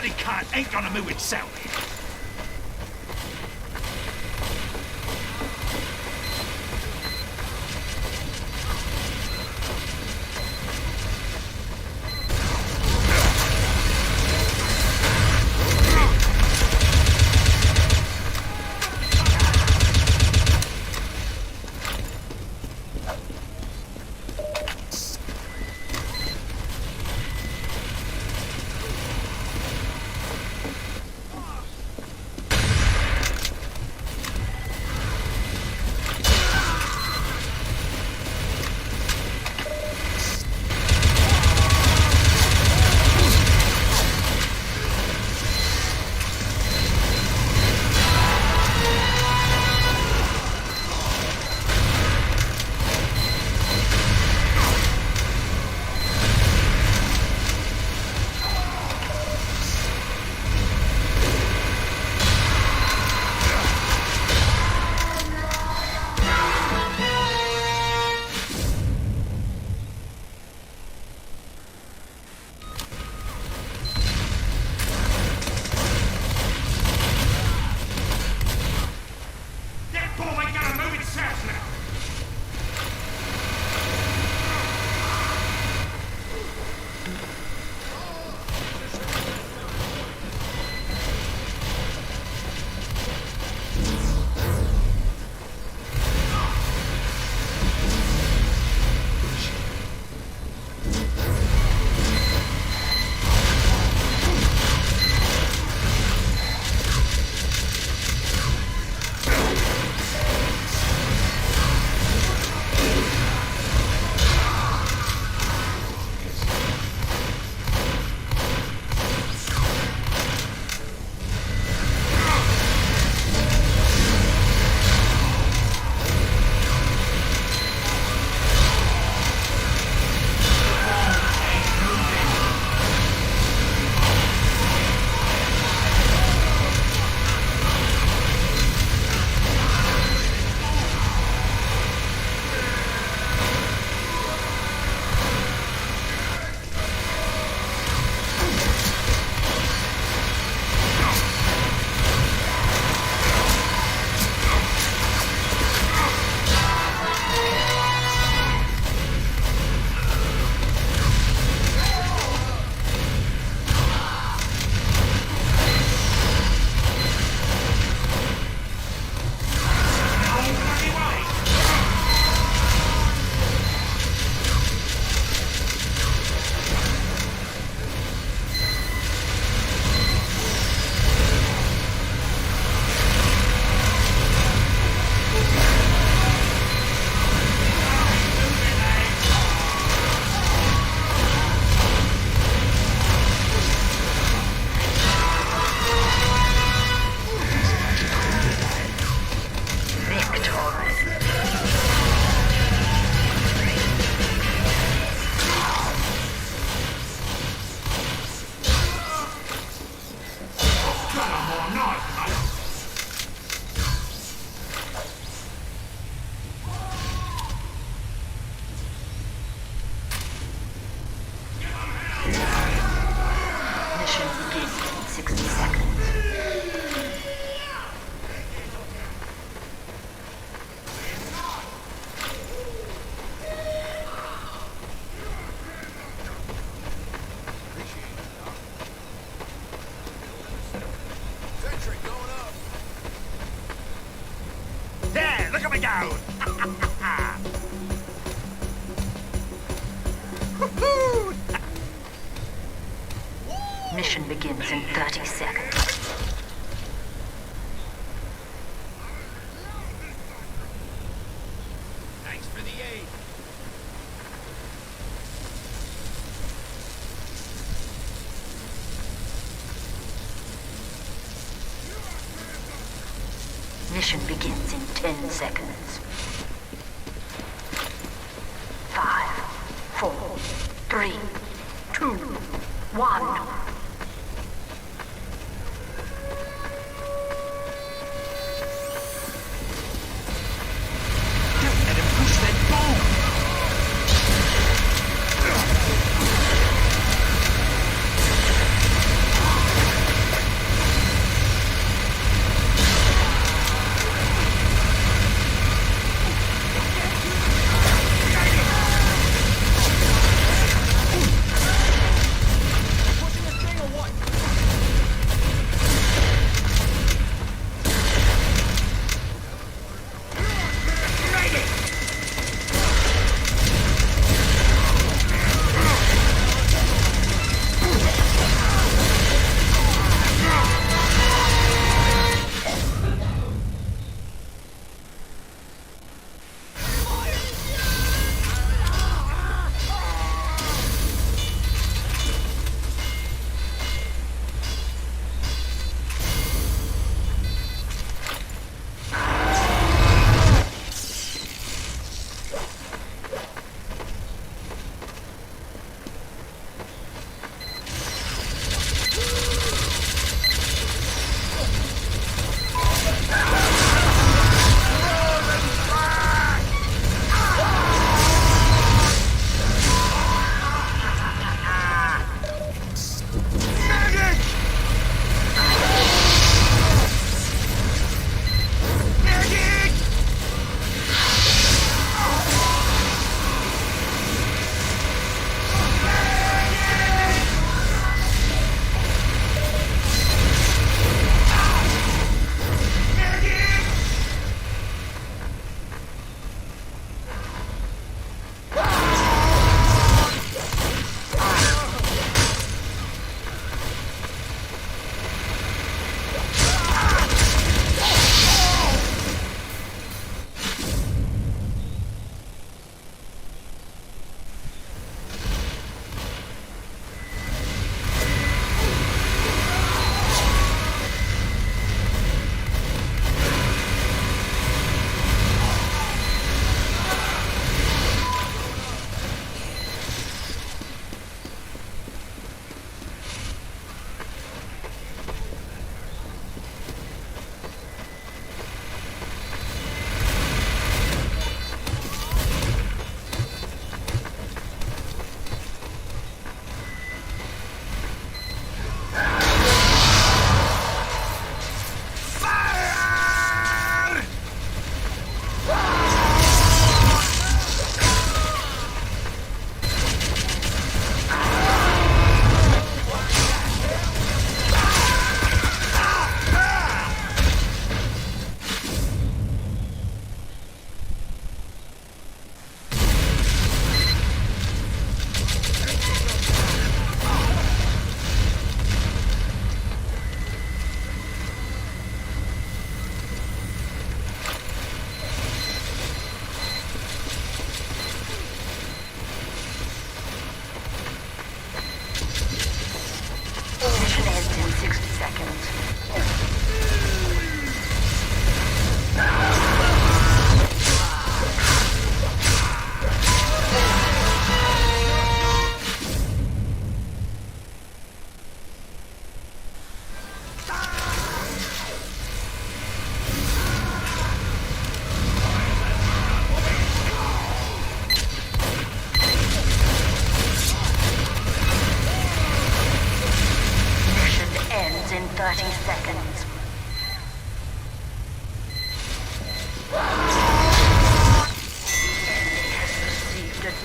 bloody cart ain't gonna move itself. Mission begins in 30 seconds. Thanks for the aid. Mission begins in 10 seconds. 5, 4, 3, 2, 1.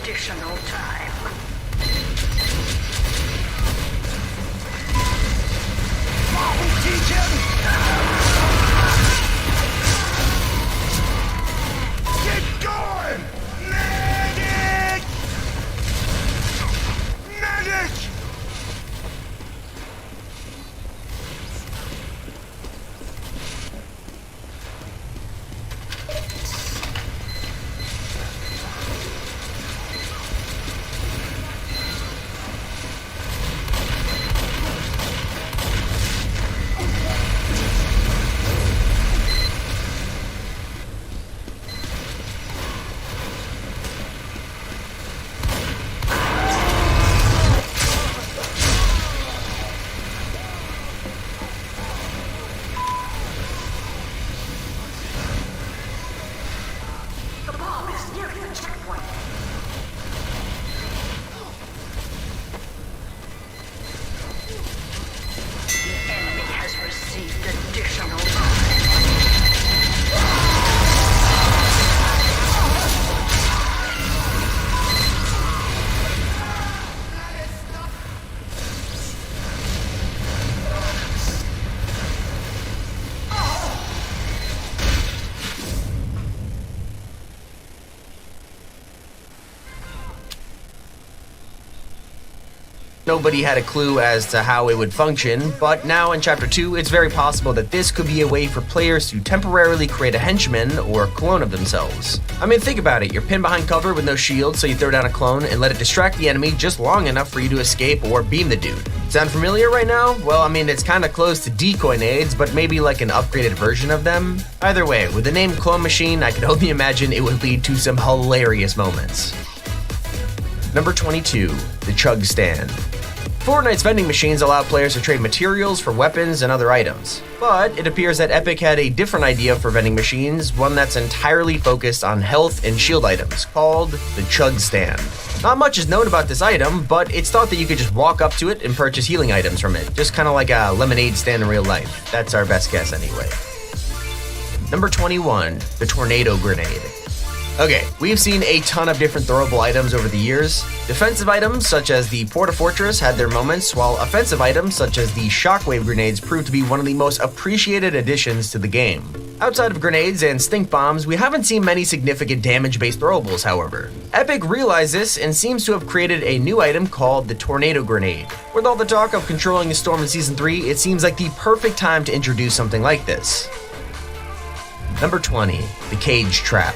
additional time. Teach him! Get going! Medic! Medic! The bomb is nearing the checkpoint. The enemy has received additional time. Nobody had a clue as to how it would function, but now in Chapter 2, it's very possible that this could be a way for players to temporarily create a henchman or clone of themselves. I mean, think about it, you're pinned behind cover with no shield, so you throw down a clone and let it distract the enemy just long enough for you to escape or beam the dude. Sound familiar right now? Well, I mean, it's kinda close to decoy nades, but maybe like an upgraded version of them. Either way, with the name Clone Machine, I can only imagine it would lead to some hilarious moments. Number 22, the Chug Stand. Fortnite's vending machines allow players to trade materials for weapons and other items. But it appears that Epic had a different idea for vending machines, one that's entirely focused on health and shield items, called the Chug Stand. Not much is known about this item, but it's thought that you could just walk up to it and purchase healing items from it, just kinda like a lemonade stand in real life. That's our best guess anyway. Number 21, the Tornado Grenade. Okay, we've seen a ton of different throwable items over the years. Defensive items such as the Porta Fortress had their moments, while offensive items such as the Shockwave grenades proved to be one of the most appreciated additions to the game. Outside of grenades and stink bombs, we haven't seen many significant damage-based throwables, however. Epic realized this and seems to have created a new item called the Tornado Grenade. With all the talk of controlling the storm in Season 3, it seems like the perfect time to introduce something like this. Number 20, the Cage Trap.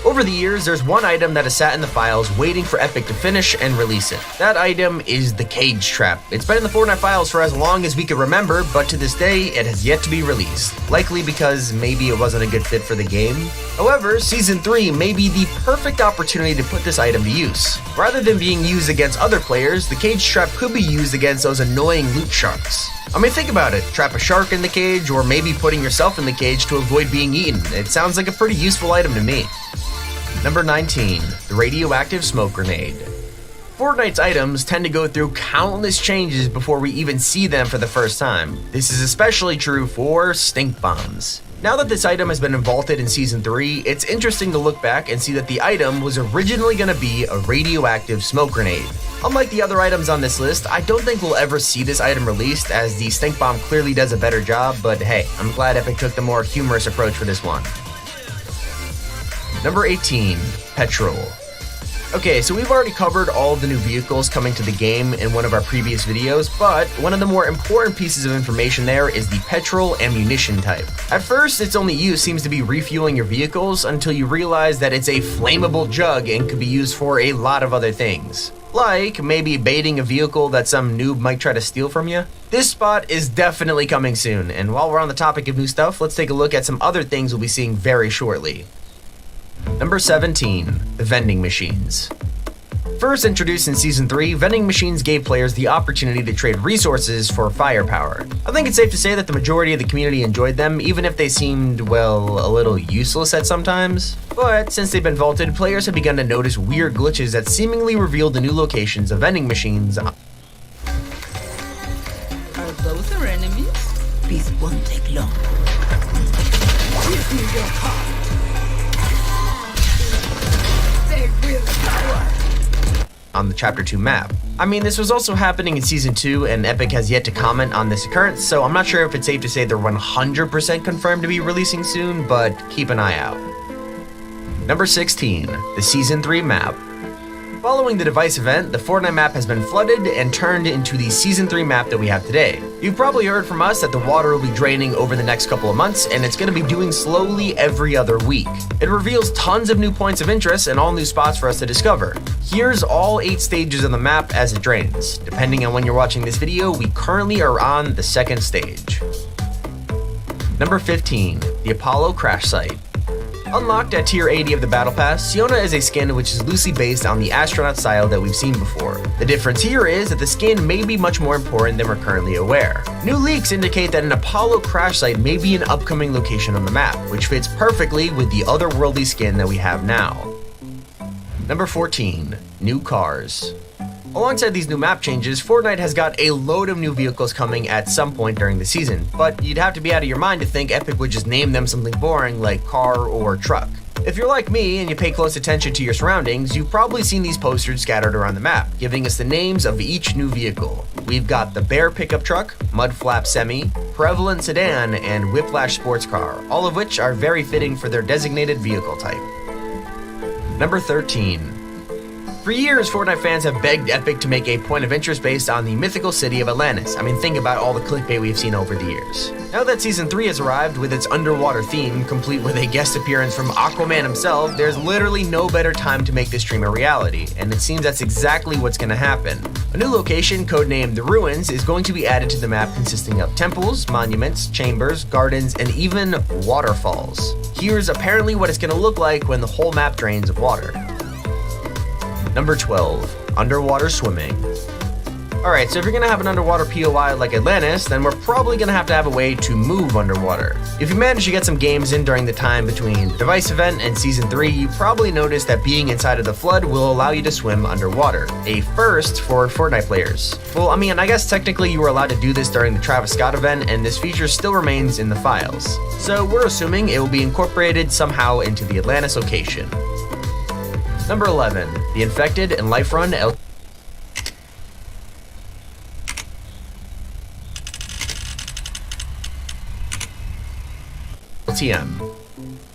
Over the years, there's one item that has sat in the files waiting for Epic to finish and release it. That item is the Cage Trap. It's been in the Fortnite files for as long as we can remember, but to this day, it has yet to be released. Likely because maybe it wasn't a good fit for the game. However, Season 3 may be the perfect opportunity to put this item to use. Rather than being used against other players, the Cage Trap could be used against those annoying loot sharks. I mean, think about it. Trap a shark in the cage, or maybe putting yourself in the cage to avoid being eaten. It sounds like a pretty useful item to me. Number 19, the Radioactive Smoke Grenade. Fortnite's items tend to go through countless changes before we even see them for the first time. This is especially true for stink bombs. Now that this item has been vaulted in Season 3, it's interesting to look back and see that the item was originally going to be a radioactive smoke grenade. Unlike the other items on this list, I don't think we'll ever see this item released, as the stink bomb clearly does a better job, but hey, I'm glad Epic took the more humorous approach for this one. Number 18, Petrol. Okay, so we've already covered all of the new vehicles coming to the game in one of our previous videos, but one of the more important pieces of information there is the petrol ammunition type. At first, its only use seems to be refueling your vehicles until you realize that it's a flammable jug and could be used for a lot of other things. Like maybe baiting a vehicle that some noob might try to steal from you. This spot is definitely coming soon, and while we're on the topic of new stuff, let's take a look at some other things we'll be seeing very shortly. Number 17, the vending machines. First introduced in Season 3, vending machines gave players the opportunity to trade resources for firepower. I think it's safe to say that the majority of the community enjoyed them, even if they seemed, well, a little useless at some times. But since they've been vaulted, players have begun to notice weird glitches that seemingly reveal the new locations of vending machines. Are those our enemies? This won't take long. Give me your heart. They will power. on the Chapter 2 map. I mean, this was also happening in Season 2, and Epic has yet to comment on this occurrence, so I'm not sure if it's safe to say they're 100% confirmed to be releasing soon, but keep an eye out. Number 16, the Season 3 map. Following the device event, the Fortnite map has been flooded and turned into the Season 3 map that we have today. You've probably heard from us that the water will be draining over the next couple of months, and it's going to be doing slowly every other week. It reveals tons of new points of interest and all new spots for us to discover. Here's all 8 stages of the map as it drains. Depending on when you're watching this video, we currently are on the second stage. Number 15, the Apollo Crash Site. Unlocked at tier 80 of the Battle Pass, Siona is a skin which is loosely based on the astronaut style that we've seen before. The difference here is that the skin may be much more important than we're currently aware. New leaks indicate that an Apollo crash site may be an upcoming location on the map, which fits perfectly with the otherworldly skin that we have now. Number 14, new cars. Alongside these new map changes, Fortnite has got a load of new vehicles coming at some point during the season, but you'd have to be out of your mind to think Epic would just name them something boring like car or truck. If you're like me and you pay close attention to your surroundings, you've probably seen these posters scattered around the map, giving us the names of each new vehicle. We've got the Bear pickup truck, Mudflap semi, Prevalent sedan, and Whiplash sports car, all of which are very fitting for their designated vehicle type. Number 13. For years, Fortnite fans have begged Epic to make a point of interest based on the mythical city of Atlantis. I mean, think about all the clickbait we've seen over the years. Now that Season 3 has arrived with its underwater theme, complete with a guest appearance from Aquaman himself, there's literally no better time to make this dream a reality, and it seems that's exactly what's going to happen. A new location, codenamed The Ruins, is going to be added to the map consisting of temples, monuments, chambers, gardens, and even waterfalls. Here's apparently what it's going to look like when the whole map drains of water. Number 12, underwater swimming. Alright, so if you're gonna have an underwater POI like Atlantis, then we're probably gonna have to have a way to move underwater. If you manage to get some games in during the time between the device event and Season 3, you probably noticed that being inside of the flood will allow you to swim underwater. A first for Fortnite players. Well, I mean, I guess technically you were allowed to do this during the Travis Scott event, and this feature still remains in the files. So we're assuming it will be incorporated somehow into the Atlantis location. Number 11, the Infected and Life Run LTM.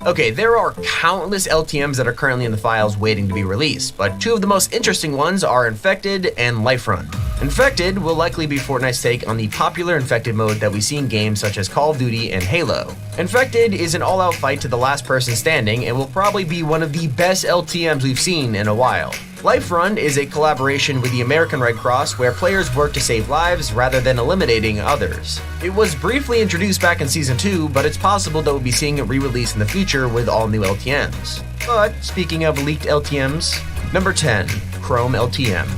Okay, there are countless LTMs that are currently in the files waiting to be released, but 2 of the most interesting ones are Infected and Life Run. Infected will likely be Fortnite's take on the popular Infected mode that we see in games such as Call of Duty and Halo. Infected is an all-out fight to the last person standing and will probably be one of the best LTMs we've seen in a while. Life Run is a collaboration with the American Red Cross where players work to save lives rather than eliminating others. It was briefly introduced back in Season 2, but it's possible that we'll be seeing it re-released in the future with all new LTMs. But speaking of leaked LTMs, number 10, Chrome LTM.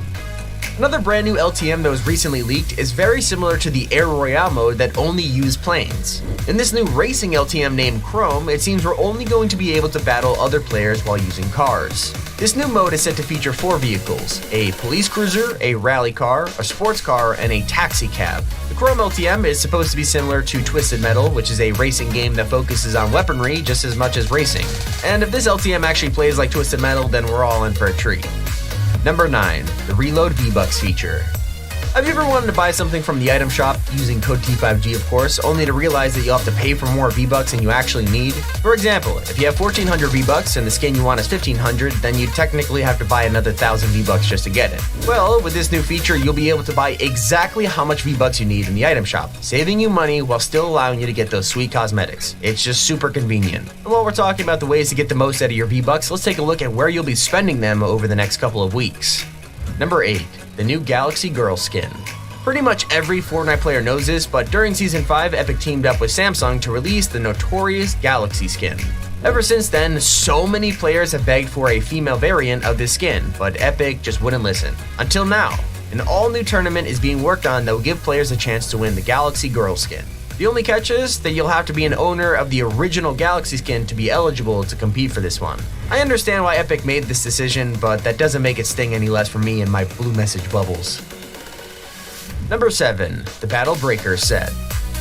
Another brand new LTM that was recently leaked is very similar to the Air Royale mode that only used planes. In this new racing LTM named Chrome, it seems we're only going to be able to battle other players while using cars. This new mode is set to feature 4 vehicles, a police cruiser, a rally car, a sports car, and a taxi cab. The Chrome LTM is supposed to be similar to Twisted Metal, which is a racing game that focuses on weaponry just as much as racing. And if this LTM actually plays like Twisted Metal, then we're all in for a treat. Number 9, the Reload V-Bucks feature. Have you ever wanted to buy something from the item shop, using code T5G of course, only to realize that you'll have to pay for more V-Bucks than you actually need? For example, if you have 1400 V-Bucks and the skin you want is 1500, then you technically have to buy another 1000 V-Bucks just to get it. Well, with this new feature, you'll be able to buy exactly how much V-Bucks you need in the item shop, saving you money while still allowing you to get those sweet cosmetics. It's just super convenient. And while we're talking about the ways to get the most out of your V-Bucks, let's take a look at where you'll be spending them over the next couple of weeks. Number 8, the new Galaxy Girl skin. Pretty much every Fortnite player knows this, but during Season 5, Epic teamed up with Samsung to release the notorious Galaxy skin. Ever since then, so many players have begged for a female variant of this skin, but Epic just wouldn't listen. Until now, an all-new tournament is being worked on that will give players a chance to win the Galaxy Girl skin. The only catch is that you'll have to be an owner of the original Galaxy skin to be eligible to compete for this one. I understand why Epic made this decision, but that doesn't make it sting any less for me and my blue message bubbles. Number 7, the Battle Breaker set.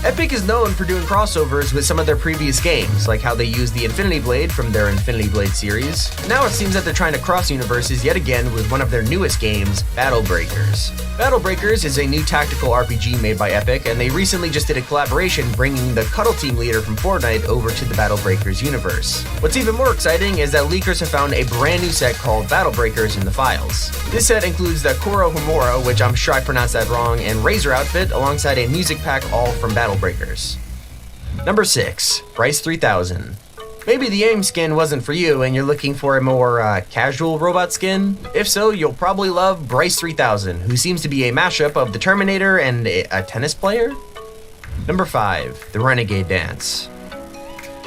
Epic is known for doing crossovers with some of their previous games, like how they used the Infinity Blade from their Infinity Blade series. Now it seems that they're trying to cross universes yet again with one of their newest games, Battle Breakers. Battle Breakers is a new tactical RPG made by Epic, and they recently just did a collaboration bringing the Cuddle Team leader from Fortnite over to the Battle Breakers universe. What's even more exciting is that leakers have found a brand new set called Battle Breakers in the files. This set includes the Koro Homura, which I'm sure I pronounced that wrong, and Razor outfit alongside a music pack all from Battle Breakers. Number 6. Bryce 3000. Maybe the AIM skin wasn't for you and you're looking for a more casual robot skin? If so, you'll probably love Bryce 3000, who seems to be a mashup of the Terminator and a tennis player? Number 5. The Renegade Dance.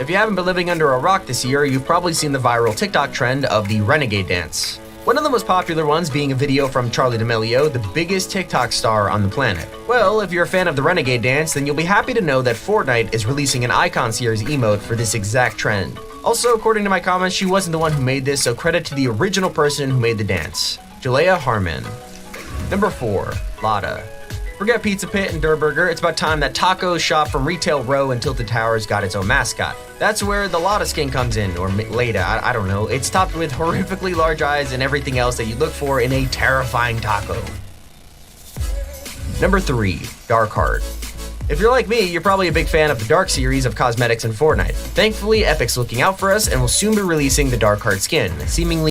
If you haven't been living under a rock this year, you've probably seen the viral TikTok trend of the Renegade Dance. One of the most popular ones being a video from Charli D'Amelio, the biggest TikTok star on the planet. Well, if you're a fan of the Renegade Dance, then you'll be happy to know that Fortnite is releasing an Icon Series emote for this exact trend. Also, according to my comments, she wasn't the one who made this, so credit to the original person who made the dance, Jalea Harmon. Number 4. Lada. Forget Pizza Pit and Durr Burger, it's about time that Tacos shop from Retail Row and Tilted Towers got its own mascot. That's where the Lada skin comes in, or Lada, I don't know. It's topped with horrifically large eyes and everything else that you'd look for in a terrifying taco. Number 3. Dark Heart. If you're like me, you're probably a big fan of the Dark series of cosmetics in Fortnite. Thankfully, Epic's looking out for us and will soon be releasing the Dark Heart skin, seemingly